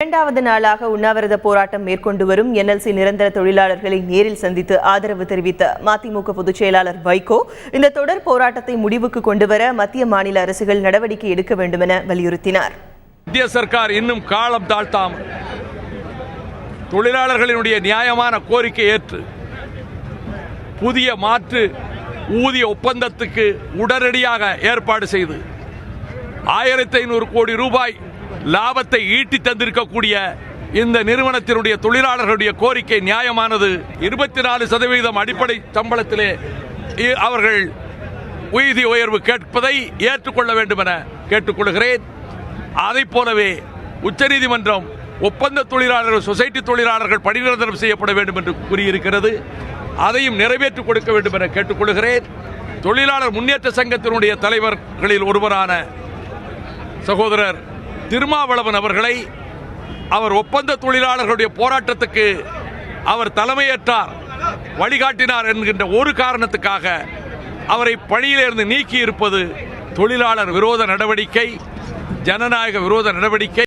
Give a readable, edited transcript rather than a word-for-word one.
இரண்டாவது நாளாக உண்ணாவிரத போராட்டம் மேற்கொண்டு வரும் என்எல்சி நிரந்தர தொழிலாளர்களை நேரில் சந்தித்து ஆதரவு தெரிவித்த மதிமுக பொதுச் செயலாளர் வைகோ இந்த தொடர் போராட்டத்தை முடிவுக்கு கொண்டுவர மத்திய மாநில அரசுகள் நடவடிக்கை எடுக்க வேண்டும் என வலியுறுத்தினார். மத்திய சர்க்கார் இன்னும் காலம் தாழ்த்தாமல் தொழிலாளர்களினுடைய நியாயமான கோரிக்கை ஏற்று புதிய மாற்று ஊதிய ஒப்பந்தத்துக்கு உடனடியாக ஏற்பாடு செய்து 1500 கோடி ரூபாய் லாபத்தை ஈட்டி தந்திருக்கக்கூடிய இந்த நிறுவனத்தினுடைய தொழிலாளர்களுடைய கோரிக்கை நியாயமானது. 24% அடிப்படை சம்பளத்திலே அவர்கள் ஊதிய உயர்வு கேட்பதை ஏற்றுக்கொள்ள வேண்டும் என கேட்டுக்கொள்கிறேன். அதை போலவே உச்சநீதிமன்றம் ஒப்பந்த தொழிலாளர்கள் சொசைட்டி தொழிலாளர்கள் பணி நிரந்தரம் செய்யப்பட வேண்டும் என்று கூறியிருக்கிறது. அதையும் நிறைவேற்றிக் கொடுக்க வேண்டும் என கேட்டுக்கொள்கிறேன். தொழிலாளர் முன்னேற்ற சங்கத்தினுடைய தலைவர்களில் ஒருவரான சகோதரர் திருமாவளவன் அவர்களை அவர் ஒப்பந்த தொழிலாளர்களுடைய போராட்டத்துக்கு அவர் தலைமையேற்றார், வழிகாட்டினார் என்கின்ற ஒரு காரணத்துக்காக அவரை பணியிலிருந்து நீக்கி இருப்பது தொழிலாளர் விரோத நடவடிக்கை, ஜனநாயக விரோத நடவடிக்கை.